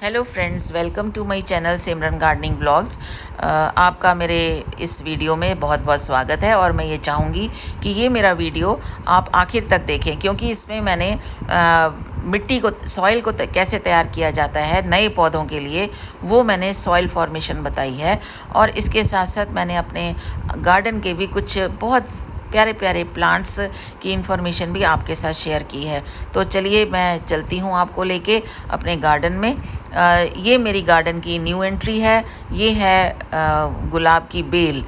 Hello friends, welcome to my channel Simran gardening blogs. आपका मेरे इस वीडियो में बहुत बहुत स्वागत है और मैं ये चाहूँगी कि ये मेरा वीडियो आप आखिर तक देखें, क्योंकि इसमें मैंने मिट्टी को, सॉइल को कैसे तैयार किया जाता है नए पौधों के लिए, वो मैंने सॉइल फॉर्मेशन बताई है। और इसके साथ साथ मैंने अपने गार्डन के भी कुछ बहुत प्यारे प्यारे प्लांट्स की इन्फॉर्मेशन भी आपके साथ शेयर की है। तो चलिए मैं चलती हूँ आपको लेके अपने गार्डन में। ये मेरी गार्डन की न्यू एंट्री है। ये है गुलाब की बेल,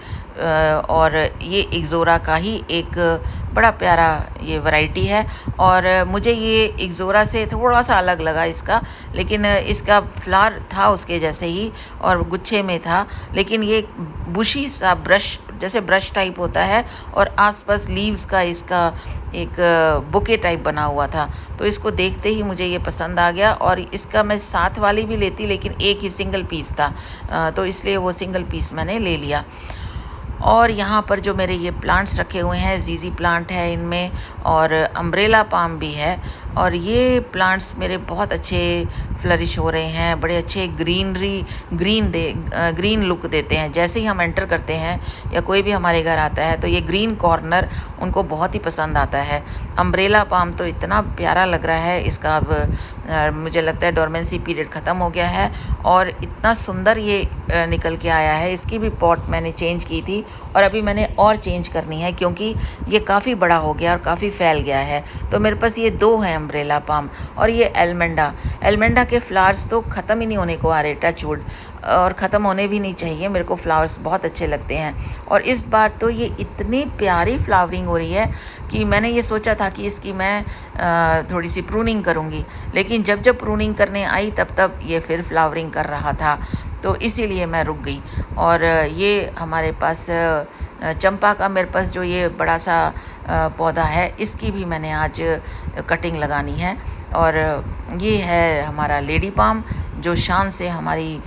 और ये इक्ज़ोरा का ही एक बड़ा प्यारा ये वैरायटी है। और मुझे ये इक्ज़ोरा से थोड़ा सा अलग लगा इसका, लेकिन इसका फ्लावर था उसके जैसे ही और गुच्छे में था, लेकिन ये बुशी सा ब्रश जैसे ब्रश टाइप होता है और आसपास लीव्स का इसका एक बुके टाइप बना हुआ था। तो इसको देखते ही मुझे ये पसंद आ गया और इसका मैं साथ वाली भी लेती, लेकिन एक ही सिंगल पीस था, तो इसलिए वो सिंगल पीस मैंने ले लिया। और यहाँ पर जो मेरे ये प्लांट्स रखे हुए हैं, जीजी प्लांट है इनमें और अम्ब्रेला पाम भी है। और ये प्लांट्स मेरे बहुत अच्छे फ्लरिश हो रहे हैं, बड़े अच्छे ग्रीन लुक देते हैं। जैसे ही हम एंटर करते हैं या कोई भी हमारे घर आता है तो ये ग्रीन कॉर्नर उनको बहुत ही पसंद आता है। अम्ब्रेला पाम तो इतना प्यारा लग रहा है, इसका अब मुझे लगता है डोरमेंसी पीरियड ख़त्म हो गया है और इतना सुंदर ये निकल के आया है। इसकी भी पॉट मैंने चेंज की थी और अभी मैंने और चेंज करनी है, क्योंकि ये काफ़ी बड़ा हो गया और काफ़ी फैल गया है। तो मेरे पास ये दो हैं, अम्ब्रेला पाम और ये एलमेंडा के फ्लावर्स तो ख़त्म ही नहीं होने को आ रहे, टच वुड, और ख़त्म होने भी नहीं चाहिए। मेरे को फ्लावर्स बहुत अच्छे लगते हैं और इस बार तो ये इतनी प्यारी फ्लावरिंग हो रही है कि मैंने ये सोचा था कि इसकी मैं थोड़ी सी प्रूनिंग करूँगी, लेकिन जब प्रूनिंग करने आई तब ये फिर फ्लावरिंग कर रहा था, तो इसीलिए मैं रुक गई। और ये हमारे पास चंपा का, मेरे पास जो ये बड़ा सा पौधा है, इसकी भी मैंने आज कटिंग लगानी है। और ये है हमारा लेडी पाम, जो शान से हमारे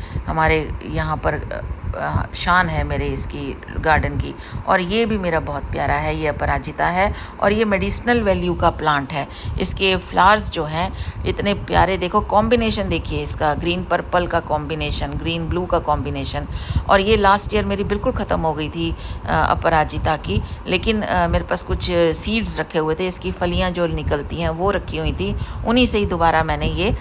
यहाँ पर शान है मेरे इसकी गार्डन की। और ये भी मेरा बहुत प्यारा है, ये अपराजिता है और ये मेडिसिनल वैल्यू का प्लांट है। इसके फ्लावर्स जो हैं इतने प्यारे, देखो कॉम्बिनेशन देखिए इसका, ग्रीन पर्पल का कॉम्बिनेशन, ग्रीन ब्लू का कॉम्बिनेशन। और ये लास्ट ईयर मेरी बिल्कुल ख़त्म हो गई थी अपराजिता की, लेकिन मेरे पास कुछ सीड्स रखे हुए थे, इसकी फलियाँ जो निकलती हैं वो रखी हुई थी, उन्हीं से ही दोबारा मैंने ये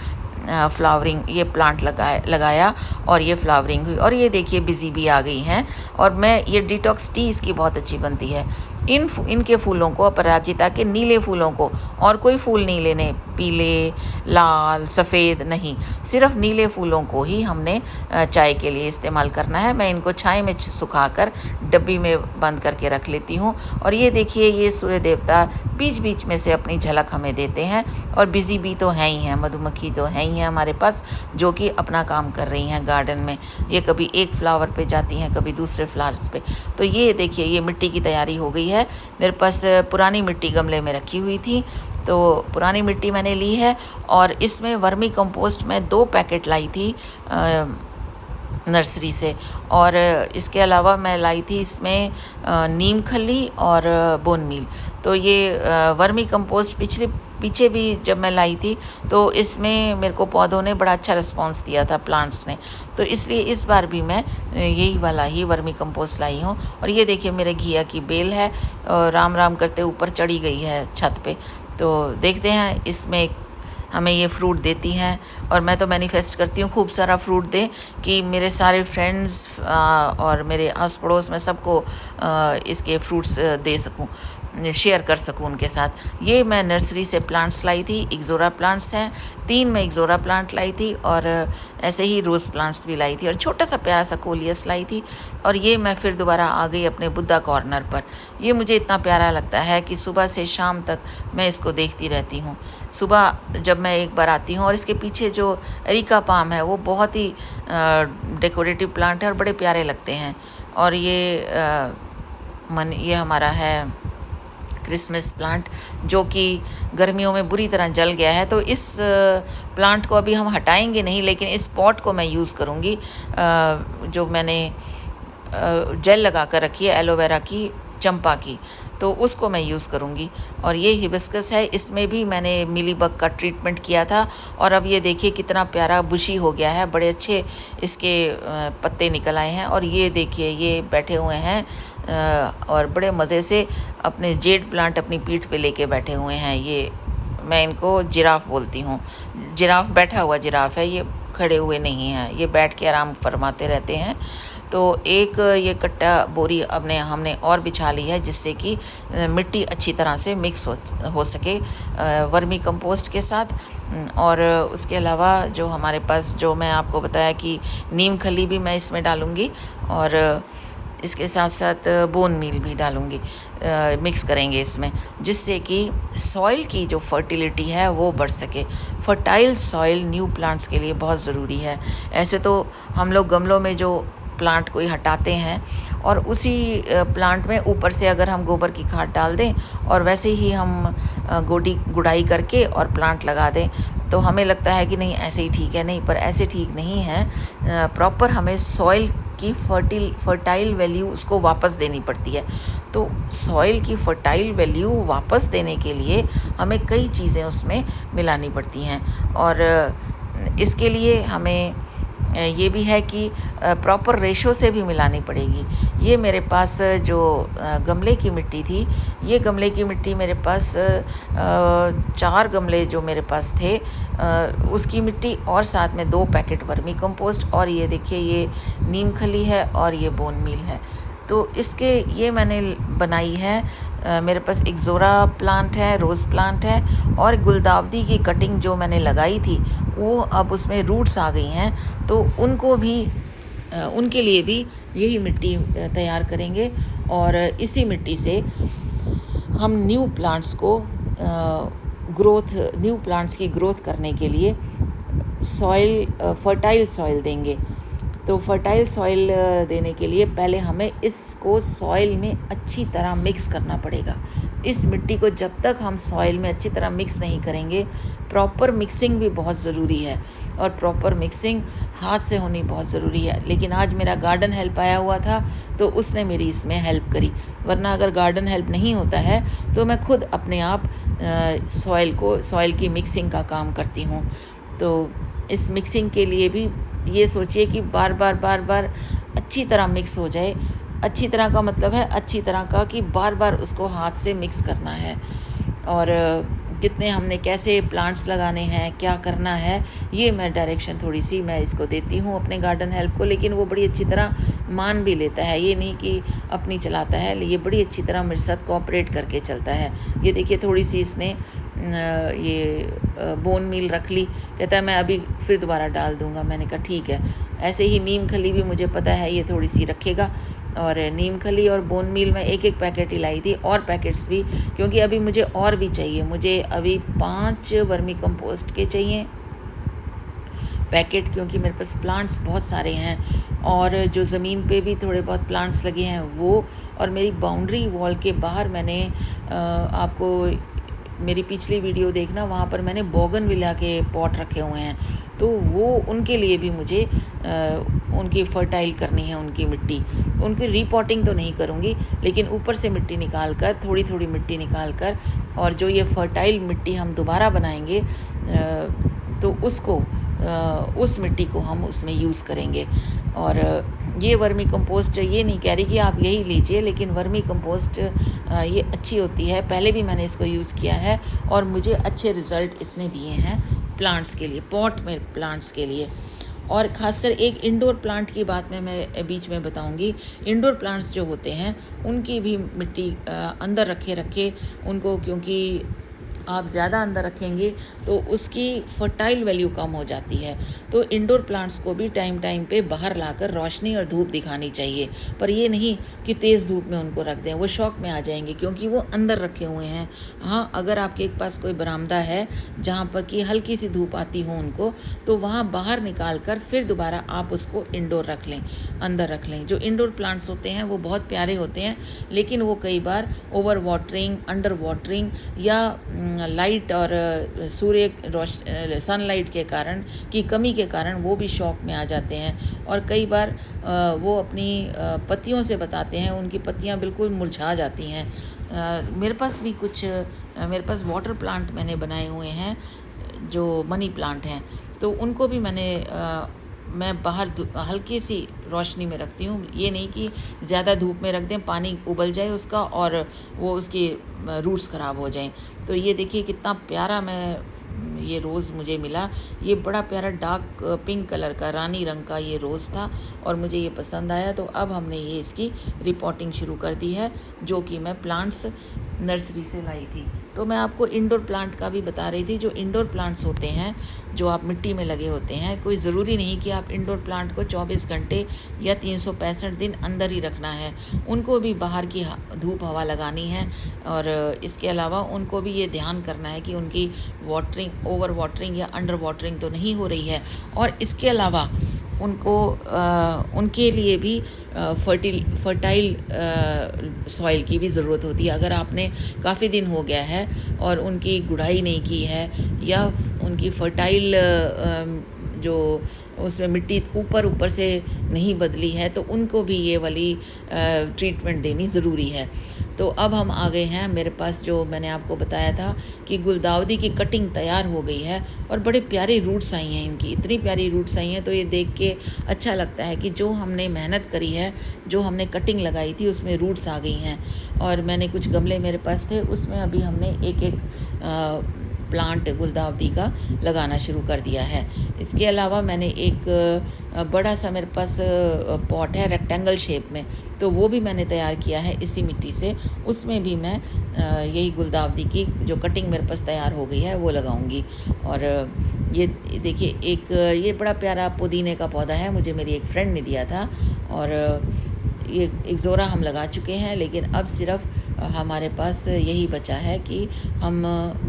फ्लावरिंग ये प्लांट लगाया और ये फ्लावरिंग हुई। और ये देखिए बिजी भी आ गई हैं। और मैं ये डिटॉक्स टी इसकी बहुत अच्छी बनती है। इनके फूलों को, अपराजिता के नीले फूलों को, और कोई फूल नहीं लेने, पीले, लाल, सफ़ेद नहीं, सिर्फ नीले फूलों को ही हमने चाय के लिए इस्तेमाल करना है। मैं इनको छाया में सुखाकर डब्बी में बंद करके रख लेती हूँ। और ये देखिए, ये सूर्य देवता बीच बीच में से अपनी झलक हमें देते हैं। और बिजी बी तो हैं ही हैं, मधुमक्खी तो हैं ही हैं हमारे पास, जो कि अपना काम कर रही हैं गार्डन में। ये कभी एक फ्लावर पे जाती हैं, कभी दूसरे फ्लावर्स पे। तो ये देखिए, ये मिट्टी की तैयारी हो गई है। मेरे पास पुरानी मिट्टी गमले में रखी हुई थी, तो पुरानी मिट्टी मैंने ली है और इसमें वर्मी कंपोस्ट में 2 पैकेट लाई थी नर्सरी से। और इसके अलावा मैं लाई थी इसमें नीम खली और बोन मील। तो ये वर्मी कंपोस्ट पीछे भी जब मैं लाई थी तो इसमें मेरे को पौधों ने बड़ा अच्छा रिस्पांस दिया था, प्लांट्स ने, तो इसलिए इस बार भी मैं यही वाला ही वर्मी कंपोस्ट लाई हूँ। और ये देखिए मेरे घिया की बेल है, राम राम करते ऊपर चढ़ी गई है छत पे। तो देखते हैं इसमें हमें ये फ्रूट देती हैं, और मैं तो मैनिफेस्ट करती हूँ खूब सारा फ्रूट दे, कि मेरे सारे फ्रेंड्स और मेरे आस पड़ोस में सबको इसके फ्रूट्स दे सकूँ, शेयर कर सकूँ उनके साथ। ये मैं नर्सरी से प्लांट्स लाई थी, इक्ज़ोरा प्लांट्स हैं 3, मैं इक्ज़ोरा प्लांट लाई थी और ऐसे ही रोज़ प्लांट्स भी लाई थी और छोटा सा प्यारा सा कोलियस लाई थी। और ये मैं फिर दोबारा आ गई अपने बुद्धा कॉर्नर पर। ये मुझे इतना प्यारा लगता है कि सुबह से शाम तक मैं इसको देखती रहती हूँ। सुबह जब मैं एक बार आती हूँ, और इसके पीछे जो एरिका पाम है वो बहुत ही डेकोरेटिव प्लांट है और बड़े प्यारे लगते हैं। और ये हमारा है क्रिसमस प्लांट, जो कि गर्मियों में बुरी तरह जल गया है। तो इस प्लांट को अभी हम हटाएंगे नहीं, लेकिन इस पॉट को मैं यूज़ करूँगी, जो मैंने जेल लगा कर रखी है एलोवेरा की, चंपा की। तो उसको मैं यूज़ करूँगी। और ये हिबिस्कस है, इसमें भी मैंने मिलीबग का ट्रीटमेंट किया था और अब ये देखिए कितना प्यारा बुशी हो गया है, बड़े अच्छे इसके पत्ते निकल आए हैं। और ये देखिए ये बैठे हुए हैं और बड़े मज़े से अपने जेड प्लांट अपनी पीठ पे लेके बैठे हुए हैं। ये मैं इनको जिराफ बोलती हूँ। जिराफ बैठा हुआ जिराफ है, ये खड़े हुए नहीं हैं, ये बैठ के आराम फरमाते रहते हैं। तो एक ये कट्टा बोरी हमने और बिछा ली है, जिससे कि मिट्टी अच्छी तरह से मिक्स हो सके वर्मी कंपोस्ट के साथ। और उसके अलावा जो हमारे पास, जो मैं आपको बताया कि नीम खली भी मैं इसमें डालूँगी और इसके साथ साथ बोन मील भी डालूँगी, मिक्स करेंगे इसमें, जिससे कि सॉइल की जो फर्टिलिटी है वो बढ़ सके। फर्टाइल सॉइल न्यू प्लांट्स के लिए बहुत ज़रूरी है। ऐसे तो हम लोग गमलों में जो प्लांट कोई हटाते हैं और उसी प्लांट में ऊपर से अगर हम गोबर की खाद डाल दें और वैसे ही हम गुड़ाई करके और प्लांट लगा दें, तो हमें लगता है कि नहीं ऐसे ही ठीक है। नहीं, पर ऐसे ठीक नहीं है। प्रॉपर हमें सॉइल की फर्टाइल वैल्यू उसको वापस देनी पड़ती है। तो सॉइल की फर्टाइल वैल्यू वापस देने के लिए हमें कई चीज़ें उसमें मिलानी पड़ती हैं और इसके लिए हमें ये भी है कि प्रॉपर रेशो से भी मिलानी पड़ेगी। ये मेरे पास जो गमले की मिट्टी थी, ये गमले की मिट्टी मेरे पास 4 गमले जो मेरे पास थे, उसकी मिट्टी और साथ में 2 पैकेट वर्मी कंपोस्ट और ये देखिए ये नीम खली है और ये बोन मील है। तो इसके ये मैंने बनाई है। मेरे पास एक ज़ोरा प्लांट है, रोज़ प्लांट है और गुलदावदी की कटिंग जो मैंने लगाई थी वो अब उसमें रूट्स आ गई हैं, तो उनको भी उनके लिए भी यही मिट्टी तैयार करेंगे और इसी मिट्टी से हम न्यू प्लांट्स की ग्रोथ करने के लिए फर्टाइल सॉइल देंगे। तो फर्टाइल सॉइल देने के लिए पहले हमें इसको सॉइल में अच्छी तरह मिक्स करना पड़ेगा। इस मिट्टी को जब तक हम सॉइल में अच्छी तरह मिक्स नहीं करेंगे, प्रॉपर मिक्सिंग भी बहुत ज़रूरी है और प्रॉपर मिक्सिंग हाथ से होनी बहुत ज़रूरी है। लेकिन आज मेरा गार्डन हेल्प आया हुआ था तो उसने मेरी इसमें हेल्प करी, वरना अगर गार्डन हेल्प नहीं होता है तो मैं खुद अपने आप सॉइल की मिक्सिंग का काम करती हूँ। तो इस मिक्सिंग के लिए भी ये सोचिए कि बार बार अच्छी तरह मिक्स हो जाए। अच्छी तरह का मतलब है अच्छी तरह का कि बार बार उसको हाथ से मिक्स करना है। और कितने हमने कैसे प्लांट्स लगाने हैं, क्या करना है, ये मैं डायरेक्शन थोड़ी सी मैं इसको देती हूँ अपने गार्डन हेल्प को। लेकिन वो बड़ी अच्छी तरह मान भी लेता है, ये नहीं कि अपनी चलाता है, ये बड़ी अच्छी तरह मेरे साथ कोऑपरेट करके चलता है। ये देखिए थोड़ी सी इसने ये बोन मील रख ली, कहता है मैं अभी फिर दोबारा डाल दूँगा। मैंने कहा ठीक है। ऐसे ही नीम खली भी मुझे पता है ये थोड़ी सी रखेगा, और नीम खली और बोन मील में एक पैकेट ही लाई थी, और पैकेट्स भी, क्योंकि अभी मुझे और भी चाहिए। मुझे अभी 5 वर्मी कंपोस्ट के चाहिए पैकेट, क्योंकि मेरे पास प्लांट्स बहुत सारे हैं और जो ज़मीन पे भी थोड़े बहुत प्लांट्स लगे हैं वो, और मेरी बाउंड्री वॉल के बाहर मैंने आपको मेरी पिछली वीडियो देखना, वहाँ पर मैंने बोगनविला के पॉट रखे हुए हैं, तो वो उनके लिए भी मुझे उनकी फर्टाइल करनी है उनकी मिट्टी। उनकी रीपॉटिंग तो नहीं करूँगी, लेकिन ऊपर से मिट्टी निकाल कर, थोड़ी थोड़ी मिट्टी निकाल कर, और जो ये फर्टाइल मिट्टी हम दोबारा बनाएंगे तो उसको उस मिट्टी को हम उसमें यूज़ करेंगे। और ये वर्मी कंपोस्ट ये नहीं कह रही कि आप यही लीजिए, लेकिन वर्मी कंपोस्ट ये अच्छी होती है। पहले भी मैंने इसको यूज़ किया है और मुझे अच्छे रिज़ल्ट इसने दिए हैं प्लांट्स के लिए, पॉट में प्लांट्स के लिए। और ख़ासकर एक इंडोर प्लांट की बात मैं बीच में बताऊंगी। इंडोर प्लांट्स जो होते हैं उनकी भी मिट्टी अंदर रखे उनको, क्योंकि आप ज़्यादा अंदर रखेंगे तो उसकी फर्टाइल वैल्यू कम हो जाती है। तो इंडोर प्लांट्स को भी टाइम टाइम पे बाहर लाकर रोशनी और धूप दिखानी चाहिए, पर ये नहीं कि तेज़ धूप में उनको रख दें, वो शॉक में आ जाएंगे क्योंकि वो अंदर रखे हुए हैं। हाँ, अगर आपके पास कोई बरामदा है जहाँ पर कि हल्की सी धूप आती हो उनको, तो वहाँ बाहर निकाल कर फिर दोबारा आप उसको इंडोर रख लें, अंदर रख लें। जो इंडोर प्लांट्स होते हैं वो बहुत प्यारे होते हैं, लेकिन वो कई बार ओवर वाटरिंग, अंडर वाटरिंग या लाइट और सनलाइट के कारण की कमी के कारण वो भी शॉक में आ जाते हैं और कई बार वो अपनी पत्तियों से बताते हैं, उनकी पत्तियां बिल्कुल मुरझा जाती हैं। मेरे पास वाटर प्लांट मैंने बनाए हुए हैं जो मनी प्लांट हैं, तो उनको भी मैं बाहर हल्की सी रोशनी में रखती हूँ। ये नहीं कि ज़्यादा धूप में रख दें, पानी उबल जाए उसका और वो उसकी रूट्स ख़राब हो जाएं। तो ये देखिए कितना प्यारा ये रोज़ मुझे मिला। ये बड़ा प्यारा डार्क पिंक कलर का रानी रंग का ये रोज़ था और मुझे ये पसंद आया। तो अब हमने ये इसकी रिपोर्टिंग शुरू कर दी है, जो कि मैं प्लांट्स नर्सरी से लाई थी। तो मैं आपको इंडोर प्लांट का भी बता रही थी। जो इंडोर प्लांट्स होते हैं जो आप मिट्टी में लगे होते हैं, कोई ज़रूरी नहीं कि आप इंडोर प्लांट को 24 घंटे या 365 दिन अंदर ही रखना है। उनको भी बाहर की धूप हवा लगानी है और इसके अलावा उनको भी ये ध्यान करना है कि उनकी ओवर वाटरिंग या अंडर वाटरिंग तो नहीं हो रही है। और इसके अलावा उनके लिए भी फर्टाइल सॉइल की भी ज़रूरत होती है। अगर आपने काफ़ी दिन हो गया है और उनकी गुड़ाई नहीं की है या उनकी फर्टाइल जो उसमें मिट्टी ऊपर से नहीं बदली है, तो उनको भी ये वाली ट्रीटमेंट देनी ज़रूरी है। तो अब हम आ गए हैं, मेरे पास जो मैंने आपको बताया था कि गुलदाउदी की कटिंग तैयार हो गई है और बड़े प्यारे रूट्स आई हैं इनकी, इतनी प्यारी रूट्स आई हैं। तो ये देख के अच्छा लगता है कि जो हमने मेहनत करी है, जो हमने कटिंग लगाई थी, उसमें रूट्स आ गई हैं। और मैंने कुछ गमले मेरे पास थे, उसमें अभी हमने एक प्लांट गुलदाउदी का लगाना शुरू कर दिया है। इसके अलावा मैंने एक बड़ा सा मेरे पास पॉट है रेक्टेंगल शेप में, तो वो भी मैंने तैयार किया है इसी मिट्टी से। उसमें भी मैं यही गुलदाउदी की जो कटिंग मेरे पास तैयार हो गई है वो लगाऊंगी। और ये देखिए ये बड़ा प्यारा पुदीने का पौधा है, मुझे मेरी एक फ्रेंड ने दिया था। और ये एक ज़ोरा हम लगा चुके हैं, लेकिन अब सिर्फ हमारे पास यही बचा है कि हम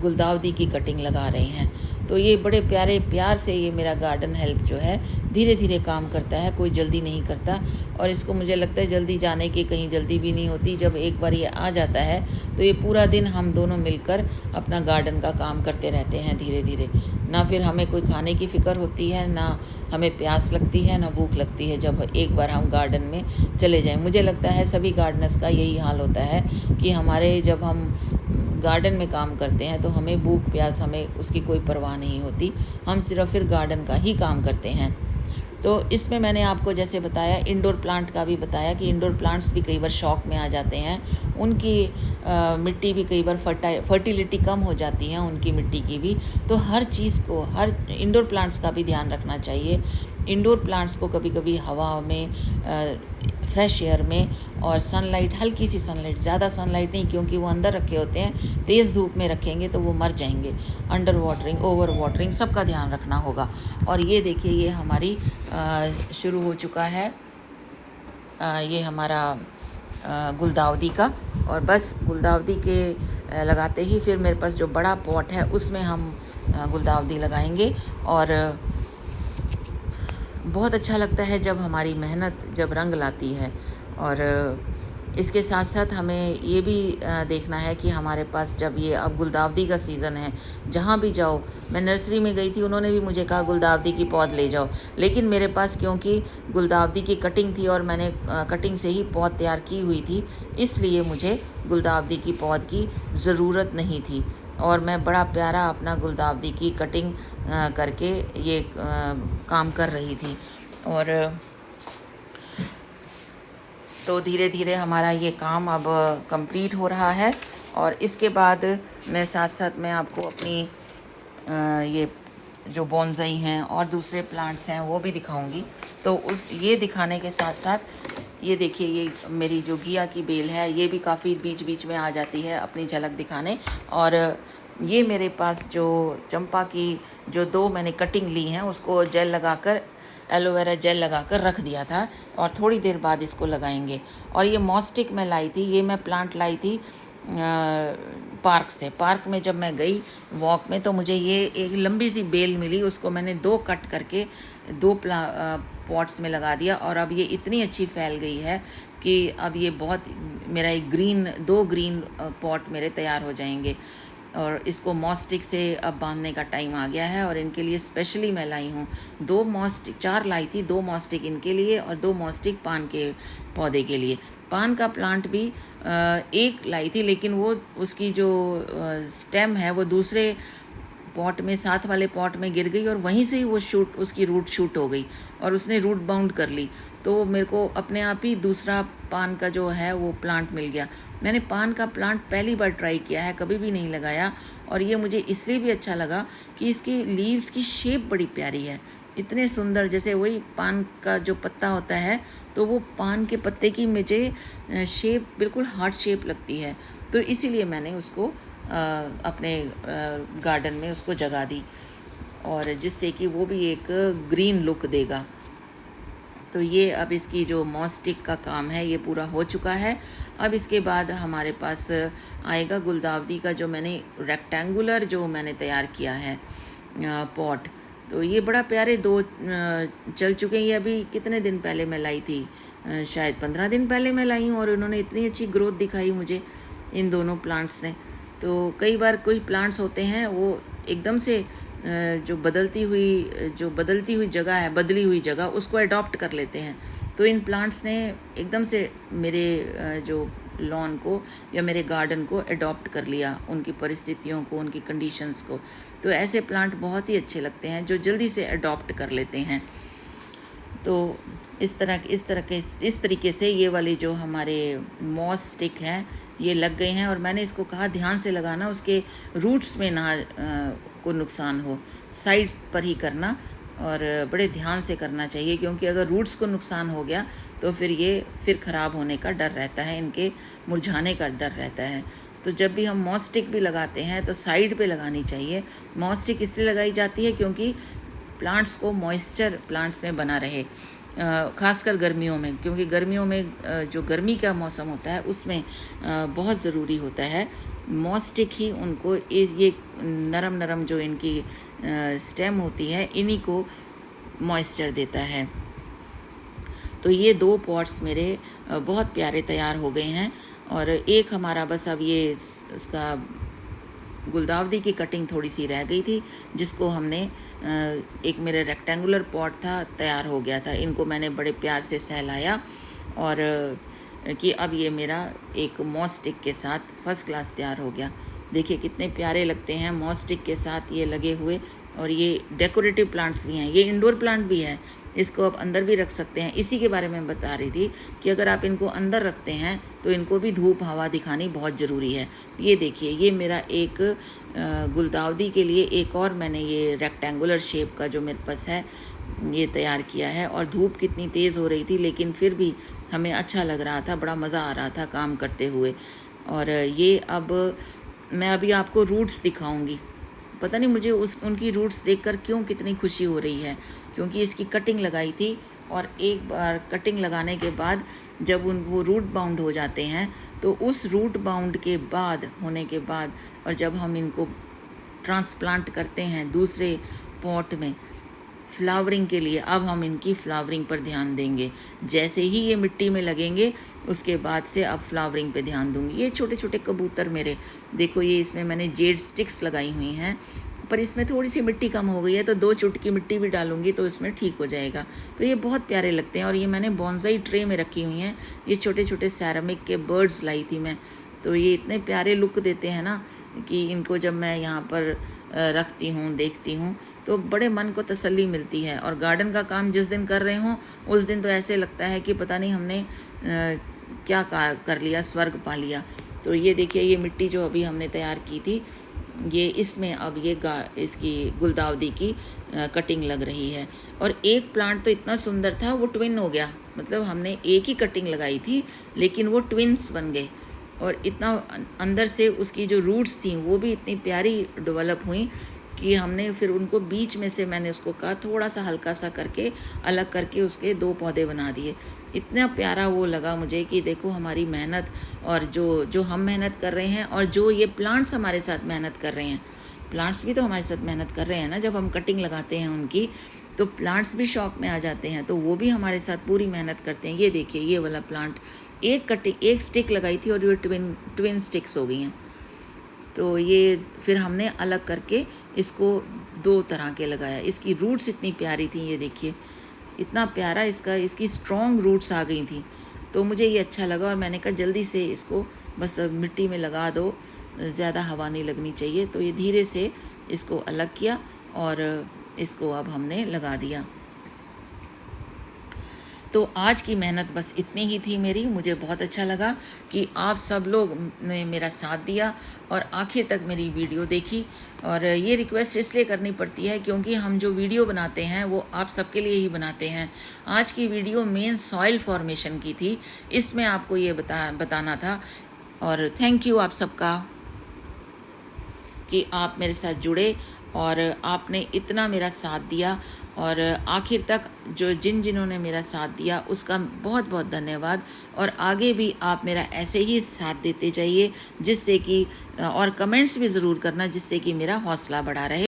गुलदाउदी की कटिंग लगा रहे हैं। तो ये बड़े प्यार से ये मेरा गार्डन हेल्प जो है धीरे धीरे काम करता है, कोई जल्दी नहीं करता। और इसको मुझे लगता है जल्दी जाने की कहीं जल्दी भी नहीं होती। जब एक बार ये आ जाता है तो ये पूरा दिन हम दोनों मिलकर अपना गार्डन का काम करते रहते हैं धीरे धीरे। ना फिर हमें कोई खाने की फ़िक्र होती है, ना हमें प्यास लगती है, ना भूख लगती है जब एक बार हम गार्डन में चले जाएं। मुझे लगता है सभी गार्डनर्स का यही हाल होता है कि जब हम गार्डन में काम करते हैं तो हमें भूख प्यास हमें उसकी कोई परवाह नहीं होती, हम सिर्फ फिर गार्डन का ही काम करते हैं। तो इसमें मैंने आपको जैसे बताया, इंडोर प्लांट का भी बताया कि इंडोर प्लांट्स भी कई बार शॉक में आ जाते हैं। उनकी मिट्टी भी कई बार फर्टिलिटी कम हो जाती है उनकी मिट्टी की भी। तो हर चीज़ को, हर इंडोर प्लांट्स का भी ध्यान रखना चाहिए। इंडोर प्लांट्स को कभी कभी हवा में, फ्रेश एयर में और सनलाइट, हल्की सी सनलाइट, ज़्यादा सनलाइट नहीं, क्योंकि वो अंदर रखे होते हैं, तेज़ धूप में रखेंगे तो वो मर जाएंगे। अंडर वाटरिंग, ओवर वाटरिंग, सबका ध्यान रखना होगा। और ये देखिए ये हमारी शुरू हो चुका है ये हमारा गुलदाउदी का। और बस गुलदाउदी के लगाते ही फिर मेरे पास जो बड़ा पॉट है उसमें हम गुलदाउदी लगाएंगे। और बहुत अच्छा लगता है जब हमारी मेहनत जब रंग लाती है। और इसके साथ साथ हमें ये भी देखना है कि हमारे पास जब ये अब गुलदाउदी का सीज़न है, जहाँ भी जाओ, मैं नर्सरी में गई थी, उन्होंने भी मुझे कहा गुलदाउदी की पौध ले जाओ, लेकिन मेरे पास क्योंकि गुलदाउदी की कटिंग थी और मैंने कटिंग से ही पौध तैयार की हुई थी, इसलिए मुझे गुलदाउदी की पौध की ज़रूरत नहीं थी। और मैं बड़ा प्यारा अपना गुलदाउदी की कटिंग करके ये काम कर रही थी। और तो धीरे धीरे हमारा ये काम अब कंप्लीट हो रहा है। और इसके बाद मैं साथ मैं आपको अपनी ये जो बोनसाई हैं और दूसरे प्लांट्स हैं वो भी दिखाऊंगी। तो ये दिखाने के साथ साथ ये देखिए ये मेरी जो घिया की बेल है, ये भी काफ़ी बीच बीच में आ जाती है अपनी झलक दिखाने। और ये मेरे पास जो चंपा की जो 2 मैंने कटिंग ली हैं, उसको जेल लगाकर, एलोवेरा जेल लगाकर रख दिया था और थोड़ी देर बाद इसको लगाएंगे। और ये मॉस्टिक मैं लाई थी, ये मैं प्लांट लाई थी पार्क में जब मैं गई वॉक में, तो मुझे ये एक लंबी सी बेल मिली, उसको मैंने 2 कट करके 2 पॉट्स में लगा दिया। और अब ये इतनी अच्छी फैल गई है कि अब ये बहुत मेरा 2 ग्रीन पॉट मेरे तैयार हो जाएंगे। और इसको मॉस स्टिक से अब बांधने का टाइम आ गया है। और इनके लिए स्पेशली मैं लाई हूँ 2 मॉस स्टिक, 4 लाई थी, 2 मॉस स्टिक इनके लिए और 2 मॉस स्टिक पान के पौधे के लिए। पान का प्लांट भी एक लाई थी, लेकिन वो उसकी जो स्टेम है वो दूसरे पॉट में, साथ वाले पॉट में गिर गई और वहीं से ही वो शूट, उसकी रूट शूट हो गई और उसने रूट बाउंड कर ली। तो मेरे को अपने आप ही दूसरा पान का जो है वो प्लांट मिल गया। मैंने पान का प्लांट पहली बार ट्राई किया है, कभी भी नहीं लगाया। और ये मुझे इसलिए भी अच्छा लगा कि इसकी लीव्स की शेप बड़ी प्यारी है, इतने सुंदर, जैसे वही पान का जो पत्ता होता है तो वो पान के पत्ते की मुझे शेप बिल्कुल हार्ट शेप लगती है। तो इसीलिए मैंने उसको अपने गार्डन में उसको जगा दी, और जिससे कि वो भी एक ग्रीन लुक देगा। तो ये अब इसकी जो मॉस स्टिक का काम है ये पूरा हो चुका है। अब इसके बाद हमारे पास आएगा गुलदावदी का, जो मैंने रेक्टेंगुलर जो मैंने तैयार किया है पॉट। तो ये बड़ा प्यारे 2 चल चुके हैं। ये अभी कितने दिन पहले मैं लाई थी, शायद 15 दिन पहले मैं लाई हूँ, और उन्होंने इतनी अच्छी ग्रोथ दिखाई मुझे इन दोनों प्लांट्स ने। तो कई बार कोई प्लांट्स होते हैं वो एकदम से जो बदलती हुई जगह है, बदली हुई जगह, उसको अडॉप्ट कर लेते हैं। तो इन प्लांट्स ने एकदम से मेरे जो लॉन को या मेरे गार्डन को अडॉप्ट कर लिया, उनकी परिस्थितियों को, उनकी कंडीशंस को। तो ऐसे प्लांट बहुत ही अच्छे लगते हैं जो जल्दी से अडॉप्ट कर लेते हैं। तो इस तरीके से ये वाली जो हमारे मॉस स्टिक हैं ये लग गए हैं। और मैंने इसको कहा ध्यान से लगाना, उसके रूट्स में ना को नुकसान हो, साइड पर ही करना, और बड़े ध्यान से करना चाहिए, क्योंकि अगर रूट्स को नुकसान हो गया तो फिर ख़राब होने का डर रहता है, इनके मुरझाने का डर रहता है। तो जब भी हम मॉस स्टिक भी लगाते हैं तो साइड पे लगानी चाहिए। मॉस स्टिक इसलिए लगाई जाती है क्योंकि प्लांट्स को मॉइस्चर प्लांट्स में बना रहे, ख़ासकर गर्मियों में, क्योंकि गर्मियों में जो गर्मी का मौसम होता है उसमें बहुत ज़रूरी होता है मॉस स्टिक ही उनको ये नरम जो इनकी स्टेम होती है इन्हीं को मॉइस्चर देता है। तो ये 2 पॉट्स मेरे बहुत प्यारे तैयार हो गए हैं, और एक हमारा बस अब ये इसका गुलदावदी की कटिंग थोड़ी सी रह गई थी, जिसको हमने एक मेरे रेक्टेंगुलर पॉट था, तैयार हो गया था। इनको मैंने बड़े प्यार से सहलाया, और कि अब ये मेरा एक मॉस स्टिक के साथ फर्स्ट क्लास तैयार हो गया। देखिए कितने प्यारे लगते हैं मॉस स्टिक के साथ ये लगे हुए। और ये डेकोरेटिव प्लांट्स भी हैं, ये इंडोर प्लांट भी है, इसको आप अंदर भी रख सकते हैं। इसी के बारे में बता रही थी कि अगर आप इनको अंदर रखते हैं तो इनको भी धूप हवा दिखानी बहुत ज़रूरी है। ये देखिए, ये मेरा एक गुलदावदी के लिए एक और मैंने ये रेक्टेंगुलर शेप का जो मेरे पास है ये तैयार किया है। और धूप कितनी तेज़ हो रही थी, लेकिन फिर भी हमें अच्छा लग रहा था, बड़ा मज़ा आ रहा था काम करते हुए। और ये अब मैं अभी आपको रूट्स दिखाऊंगी। पता नहीं मुझे उनकी रूट्स देखकर क्यों कितनी खुशी हो रही है, क्योंकि इसकी कटिंग लगाई थी, और एक बार कटिंग लगाने के बाद जब वो रूट बाउंड हो जाते हैं तो उस रूट बाउंड के बाद होने के बाद, और जब हम इनको ट्रांसप्लांट करते हैं दूसरे पॉट में फ्लावरिंग के लिए, अब हम इनकी फ्लावरिंग पर ध्यान देंगे। जैसे ही ये मिट्टी में लगेंगे उसके बाद से अब फ्लावरिंग पे ध्यान दूंगी। ये छोटे छोटे कबूतर मेरे, देखो ये इसमें मैंने जेड स्टिक्स लगाई हुई हैं, पर इसमें थोड़ी सी मिट्टी कम हो गई है, तो 2 चुटकी मिट्टी भी डालूंगी तो इसमें ठीक हो जाएगा। तो ये बहुत प्यारे लगते हैं। और ये मैंने बॉन्साई ट्रे में रखी हुई हैं, ये छोटे छोटे सैरामिक के बर्ड्स लाई थी मैं। तो ये इतने प्यारे लुक देते हैं ना कि इनको जब मैं यहाँ पर रखती हूँ, देखती हूँ, तो बड़े मन को तसल्ली मिलती है। और गार्डन का काम जिस दिन कर रहे हों उस दिन तो ऐसे लगता है कि पता नहीं हमने क्या कर लिया, स्वर्ग पा लिया। तो ये देखिए, ये मिट्टी जो अभी हमने तैयार की थी, ये इसमें अब ये इसकी गुलदावदी की कटिंग लग रही है। और एक प्लांट तो इतना सुंदर था, वो ट्विन हो गया, मतलब हमने एक ही कटिंग लगाई थी लेकिन वो ट्विन्स बन गए। और इतना अंदर से उसकी जो रूट्स थी वो भी इतनी प्यारी डेवलप हुई कि हमने फिर उनको बीच में से, मैंने उसको कहा थोड़ा सा हल्का सा करके अलग करके उसके 2 पौधे बना दिए। इतना प्यारा वो लगा मुझे कि देखो हमारी मेहनत, और जो हम मेहनत कर रहे हैं और जो ये प्लांट्स हमारे साथ मेहनत कर रहे हैं। प्लांट्स भी तो हमारे साथ मेहनत कर रहे हैं ना, जब हम कटिंग लगाते हैं उनकी तो प्लांट्स भी शौक में आ जाते हैं, तो वो भी हमारे साथ पूरी मेहनत करते हैं। ये देखिए, ये वाला प्लांट एक स्टिक लगाई थी और ये ट्विन स्टिक्स हो गई हैं। तो ये फिर हमने अलग करके इसको 2 तरह के लगाया। इसकी रूट्स इतनी प्यारी थी, ये देखिए इतना प्यारा इसकी स्ट्रॉन्ग रूट्स आ गई थी। तो मुझे ये अच्छा लगा और मैंने कहा जल्दी से इसको बस मिट्टी में लगा दो, ज़्यादा हवा नहीं लगनी चाहिए। तो ये धीरे से इसको अलग किया और इसको अब हमने लगा दिया। तो आज की मेहनत बस इतनी ही थी मेरी। मुझे बहुत अच्छा लगा कि आप सब लोग ने मेरा साथ दिया और आखिर तक मेरी वीडियो देखी। और ये रिक्वेस्ट इसलिए करनी पड़ती है क्योंकि हम जो वीडियो बनाते हैं वो आप सबके लिए ही बनाते हैं। आज की वीडियो मेन सॉइल फॉर्मेशन की थी, इसमें आपको ये बताना था। और थैंक यू आप सबका कि आप मेरे साथ जुड़े और आपने इतना मेरा साथ दिया। और आखिर तक जिन्होंने मेरा साथ दिया उसका बहुत बहुत धन्यवाद। और आगे भी आप मेरा ऐसे ही साथ देते जाइए, जिससे कि और कमेंट्स भी ज़रूर करना, जिससे कि मेरा हौसला बढ़ा रहे।